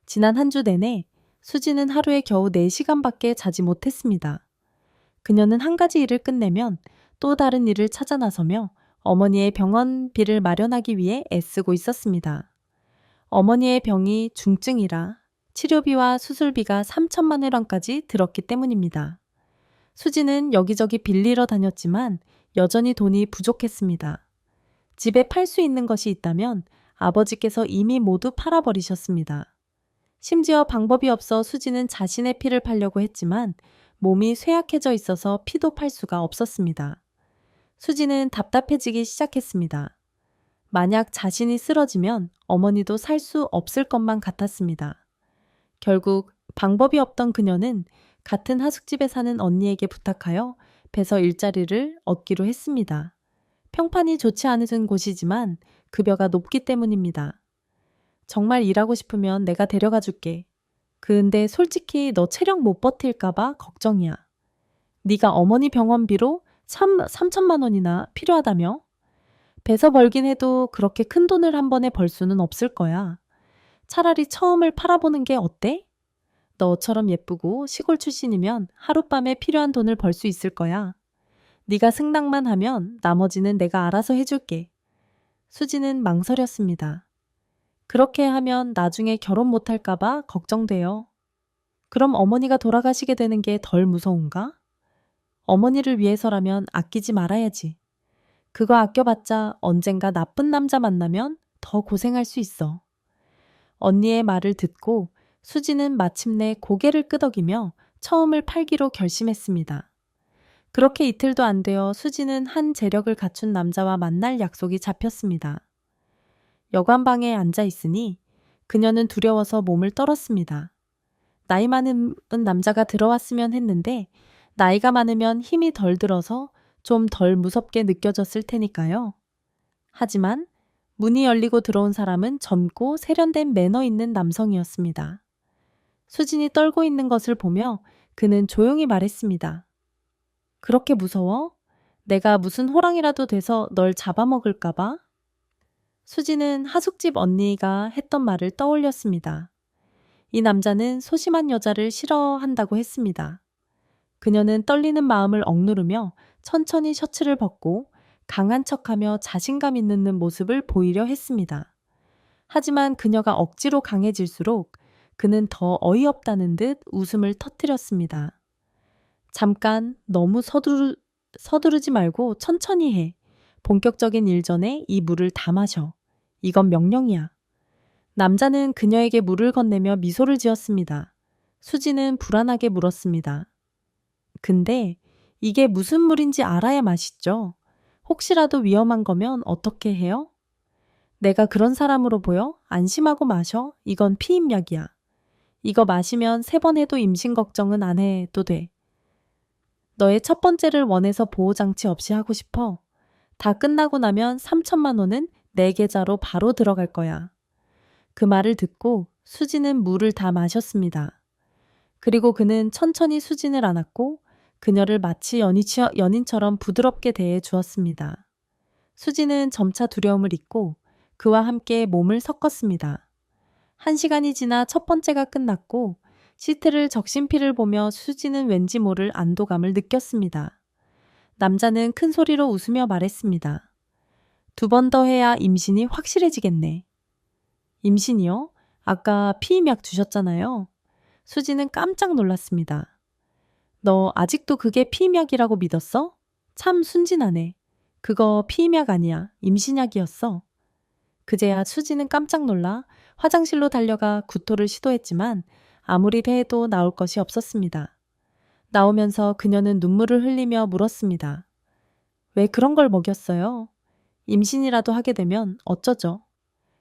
지난 한 주 내내 수지는 하루에 겨우 4시간밖에 자지 못했습니다. 그녀는 한 가지 일을 끝내면 또 다른 일을 찾아 나서며 어머니의 병원비를 마련하기 위해 애쓰고 있었습니다. 어머니의 병이 중증이라 치료비와 수술비가 3천만 원까지 들었기 때문입니다. 수지는 여기저기 빌리러 다녔지만 여전히 돈이 부족했습니다. 집에 팔 수 있는 것이 있다면 아버지께서 이미 모두 팔아버리셨습니다. 심지어 방법이 없어 수지는 자신의 피를 팔려고 했지만 몸이 쇠약해져 있어서 피도 팔 수가 없었습니다. 수지는 답답해지기 시작했습니다. 만약 자신이 쓰러지면 어머니도 살 수 없을 것만 같았습니다. 결국 방법이 없던 그녀는 같은 하숙집에 사는 언니에게 부탁하여 배서 일자리를 얻기로 했습니다. 평판이 좋지 않은 곳이지만 급여가 높기 때문입니다. 정말 일하고 싶으면 내가 데려가 줄게. 근데 솔직히 너 체력 못 버틸까봐 걱정이야. 네가 어머니 병원비로 3천만 원이나 필요하다며? 배서 벌긴 해도 그렇게 큰 돈을 한 번에 벌 수는 없을 거야. 차라리 처음을 팔아보는 게 어때? 너처럼 예쁘고 시골 출신이면 하룻밤에 필요한 돈을 벌 수 있을 거야. 네가 승낙만 하면 나머지는 내가 알아서 해줄게. 수지는 망설였습니다. 그렇게 하면 나중에 결혼 못할까봐 걱정돼요. 그럼 어머니가 돌아가시게 되는 게 덜 무서운가? 어머니를 위해서라면 아끼지 말아야지. 그거 아껴봤자 언젠가 나쁜 남자 만나면 더 고생할 수 있어. 언니의 말을 듣고 수지는 마침내 고개를 끄덕이며 처음을 팔기로 결심했습니다. 그렇게 이틀도 안 되어 수지는 한 재력을 갖춘 남자와 만날 약속이 잡혔습니다. 여관방에 앉아 있으니 그녀는 두려워서 몸을 떨었습니다. 나이 많은 남자가 들어왔으면 했는데 나이가 많으면 힘이 덜 들어서 좀 덜 무섭게 느껴졌을 테니까요. 하지만 문이 열리고 들어온 사람은 젊고 세련된 매너 있는 남성이었습니다. 수진이 떨고 있는 것을 보며 그는 조용히 말했습니다. 그렇게 무서워? 내가 무슨 호랑이라도 돼서 널 잡아먹을까봐? 수지는 하숙집 언니가 했던 말을 떠올렸습니다. 이 남자는 소심한 여자를 싫어한다고 했습니다. 그녀는 떨리는 마음을 억누르며 천천히 셔츠를 벗고 강한 척하며 자신감 있는 모습을 보이려 했습니다. 하지만 그녀가 억지로 강해질수록 그는 더 어이없다는 듯 웃음을 터뜨렸습니다. 잠깐 너무 서두르지 말고 천천히 해. 본격적인 일 전에 이 물을 다 마셔. 이건 명령이야. 남자는 그녀에게 물을 건네며 미소를 지었습니다. 수지는 불안하게 물었습니다. 근데 이게 무슨 물인지 알아야 마시죠. 혹시라도 위험한 거면 어떻게 해요? 내가 그런 사람으로 보여? 안심하고 마셔. 이건 피임약이야. 이거 마시면 3번 해도 임신 걱정은 안 해도 돼. 너의 첫 번째를 원해서 보호장치 없이 하고 싶어. 다 끝나고 나면 3천만 원은 내 계좌로 바로 들어갈 거야. 그 말을 듣고 수지는 물을 다 마셨습니다. 그리고 그는 천천히 수진을 안았고 그녀를 마치 연인처럼 부드럽게 대해 주었습니다. 수지는 점차 두려움을 잊고 그와 함께 몸을 섞었습니다. 1시간이 지나 첫 번째가 끝났고 시트를 적신 피를 보며 수지는 왠지 모를 안도감을 느꼈습니다. 남자는 큰 소리로 웃으며 말했습니다. 2번 더 해야 임신이 확실해지겠네. 임신이요? 아까 피임약 주셨잖아요. 수지는 깜짝 놀랐습니다. 너 아직도 그게 피임약이라고 믿었어? 참 순진하네. 그거 피임약 아니야. 임신약이었어. 그제야 수지는 깜짝 놀라 화장실로 달려가 구토를 시도했지만 아무리 해도 나올 것이 없었습니다. 나오면서 그녀는 눈물을 흘리며 물었습니다. 왜 그런 걸 먹였어요? 임신이라도 하게 되면 어쩌죠?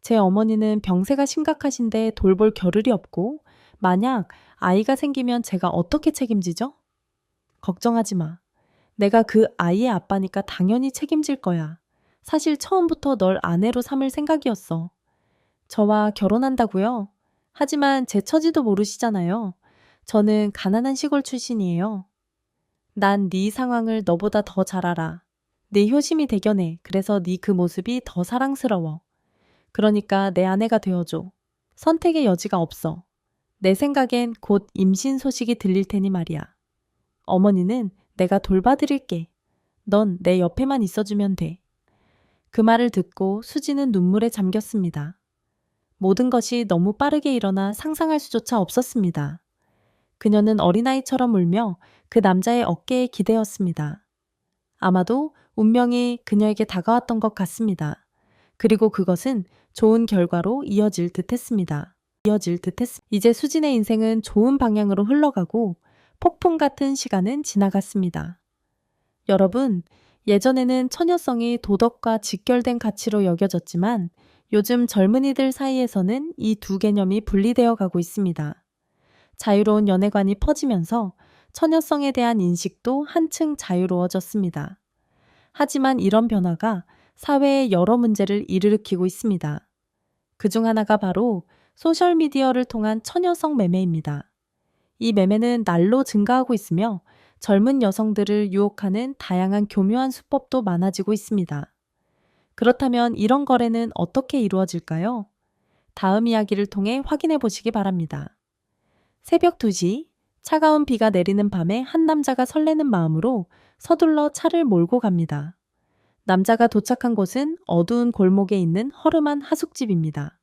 제 어머니는 병세가 심각하신데 돌볼 겨를이 없고 만약 아이가 생기면 제가 어떻게 책임지죠? 걱정하지 마. 내가 그 아이의 아빠니까 당연히 책임질 거야. 사실 처음부터 널 아내로 삼을 생각이었어. 저와 결혼한다고요? 하지만 제 처지도 모르시잖아요. 저는 가난한 시골 출신이에요. 난 네 상황을 너보다 더 잘 알아. 네 효심이 대견해. 그래서 네 그 모습이 더 사랑스러워. 그러니까 내 아내가 되어줘. 선택의 여지가 없어. 내 생각엔 곧 임신 소식이 들릴 테니 말이야. 어머니는 내가 돌봐드릴게. 넌 내 옆에만 있어주면 돼. 그 말을 듣고 수지는 눈물에 잠겼습니다. 모든 것이 너무 빠르게 일어나 상상할 수조차 없었습니다. 그녀는 어린아이처럼 울며 그 남자의 어깨에 기대었습니다. 아마도 운명이 그녀에게 다가왔던 것 같습니다. 그리고 그것은 좋은 결과로 이어질 듯 했습니다. 이제 수진의 인생은 좋은 방향으로 흘러가고 폭풍 같은 시간은 지나갔습니다. 여러분, 예전에는 처녀성이 도덕과 직결된 가치로 여겨졌지만 요즘 젊은이들 사이에서는 이 두 개념이 분리되어 가고 있습니다. 자유로운 연애관이 퍼지면서 처녀성에 대한 인식도 한층 자유로워졌습니다. 하지만 이런 변화가 사회에 여러 문제를 일으키고 있습니다. 그중 하나가 바로 소셜미디어를 통한 처녀성 매매입니다. 이 매매는 날로 증가하고 있으며 젊은 여성들을 유혹하는 다양한 교묘한 수법도 많아지고 있습니다. 그렇다면 이런 거래는 어떻게 이루어질까요? 다음 이야기를 통해 확인해 보시기 바랍니다. 새벽 2시, 차가운 비가 내리는 밤에 한 남자가 설레는 마음으로 서둘러 차를 몰고 갑니다. 남자가 도착한 곳은 어두운 골목에 있는 허름한 하숙집입니다.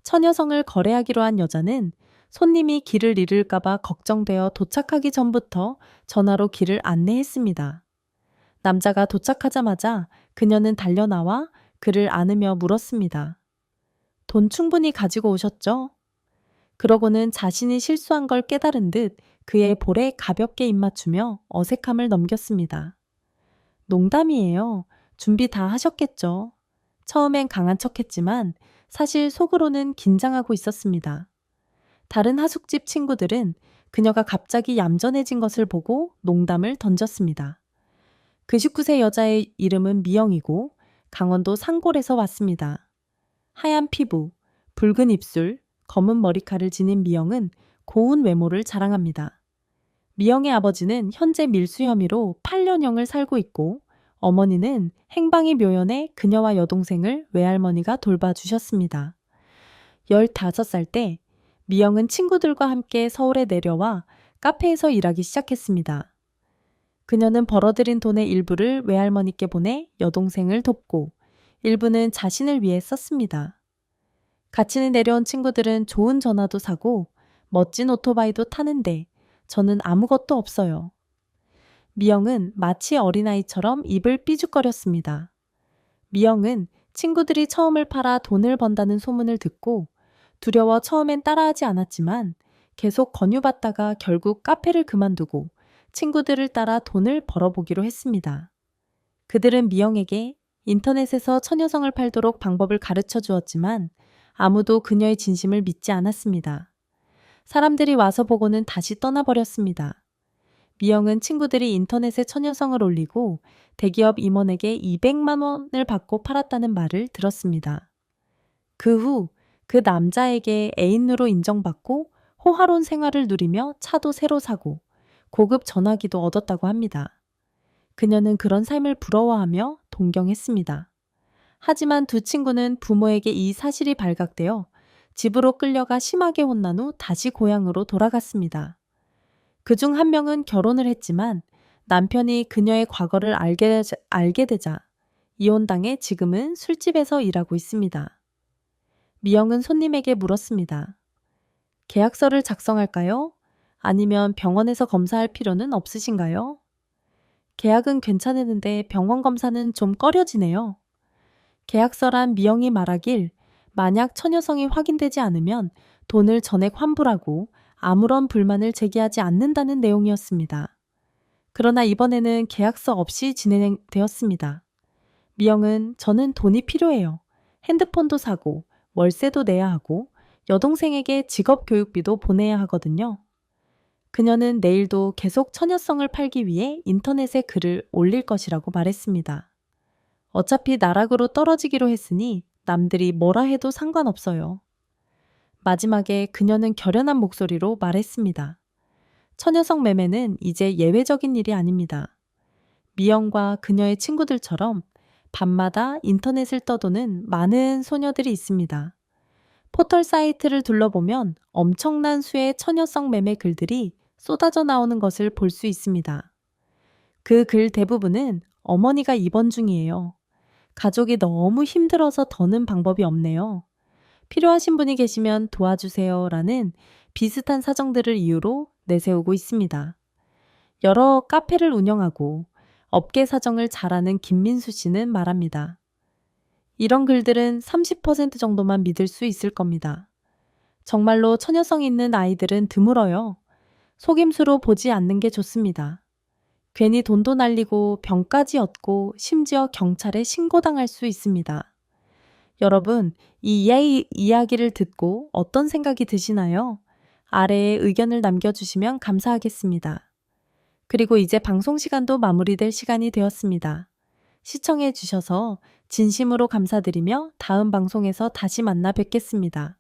처녀성을 거래하기로 한 여자는 손님이 길을 잃을까봐 걱정되어 도착하기 전부터 전화로 길을 안내했습니다. 남자가 도착하자마자 그녀는 달려나와 그를 안으며 물었습니다. 돈 충분히 가지고 오셨죠? 그러고는 자신이 실수한 걸 깨달은 듯 그의 볼에 가볍게 입맞추며 어색함을 넘겼습니다. 농담이에요. 준비 다 하셨겠죠? 처음엔 강한 척했지만 사실 속으로는 긴장하고 있었습니다. 다른 하숙집 친구들은 그녀가 갑자기 얌전해진 것을 보고 농담을 던졌습니다. 그 19세 여자의 이름은 미영이고 강원도 상골에서 왔습니다. 하얀 피부, 붉은 입술, 검은 머리카락을 지닌 미영은 고운 외모를 자랑합니다. 미영의 아버지는 현재 밀수 혐의로 8년형을 살고 있고 어머니는 행방이 묘연해 그녀와 여동생을 외할머니가 돌봐주셨습니다. 15살 때 미영은 친구들과 함께 서울에 내려와 카페에서 일하기 시작했습니다. 그녀는 벌어들인 돈의 일부를 외할머니께 보내 여동생을 돕고 일부는 자신을 위해 썼습니다. 같이 내려온 친구들은 좋은 전화도 사고 멋진 오토바이도 타는데 저는 아무것도 없어요. 미영은 마치 어린아이처럼 입을 삐죽거렸습니다. 미영은 친구들이 처음을 팔아 돈을 번다는 소문을 듣고 두려워 처음엔 따라하지 않았지만 계속 권유받다가 결국 카페를 그만두고 친구들을 따라 돈을 벌어보기로 했습니다. 그들은 미영에게 인터넷에서 처녀성을 팔도록 방법을 가르쳐 주었지만 아무도 그녀의 진심을 믿지 않았습니다. 사람들이 와서 보고는 다시 떠나버렸습니다. 미영은 친구들이 인터넷에 처녀성을 올리고 대기업 임원에게 200만 원을 받고 팔았다는 말을 들었습니다. 그 후 그 남자에게 애인으로 인정받고 호화로운 생활을 누리며 차도 새로 사고 고급 전화기도 얻었다고 합니다. 그녀는 그런 삶을 부러워하며 동경했습니다. 하지만 두 친구는 부모에게 이 사실이 발각되어 집으로 끌려가 심하게 혼난 후 다시 고향으로 돌아갔습니다. 그중 한 명은 결혼을 했지만 남편이 그녀의 과거를 알게 되자 이혼당해 지금은 술집에서 일하고 있습니다. 미영은 손님에게 물었습니다. 계약서를 작성할까요? 아니면 병원에서 검사할 필요는 없으신가요? 계약은 괜찮았는데 병원 검사는 좀 꺼려지네요. 계약서란 미영이 말하길 만약 처녀성이 확인되지 않으면 돈을 전액 환불하고 아무런 불만을 제기하지 않는다는 내용이었습니다. 그러나 이번에는 계약서 없이 진행되었습니다. 미영은 저는 돈이 필요해요. 핸드폰도 사고 월세도 내야 하고 여동생에게 직업 교육비도 보내야 하거든요. 그녀는 내일도 계속 처녀성을 팔기 위해 인터넷에 글을 올릴 것이라고 말했습니다. 어차피 나락으로 떨어지기로 했으니 남들이 뭐라 해도 상관없어요. 마지막에 그녀는 결연한 목소리로 말했습니다. 처녀성 매매는 이제 예외적인 일이 아닙니다. 미영과 그녀의 친구들처럼 밤마다 인터넷을 떠도는 많은 소녀들이 있습니다. 포털 사이트를 둘러보면 엄청난 수의 처녀성 매매 글들이 쏟아져 나오는 것을 볼 수 있습니다. 그 글 대부분은 어머니가 입원 중이에요. 가족이 너무 힘들어서 더는 방법이 없네요. 필요하신 분이 계시면 도와주세요 라는 비슷한 사정들을 이유로 내세우고 있습니다. 여러 카페를 운영하고 업계 사정을 잘 아는 김민수 씨는 말합니다. 이런 글들은 30% 정도만 믿을 수 있을 겁니다. 정말로 처녀성 있는 아이들은 드물어요. 속임수로 보지 않는 게 좋습니다. 괜히 돈도 날리고 병까지 얻고 심지어 경찰에 신고당할 수 있습니다. 여러분, 이 이야기를 듣고 어떤 생각이 드시나요? 아래에 의견을 남겨주시면 감사하겠습니다. 그리고 이제 방송 시간도 마무리될 시간이 되었습니다. 시청해 주셔서 진심으로 감사드리며 다음 방송에서 다시 만나 뵙겠습니다.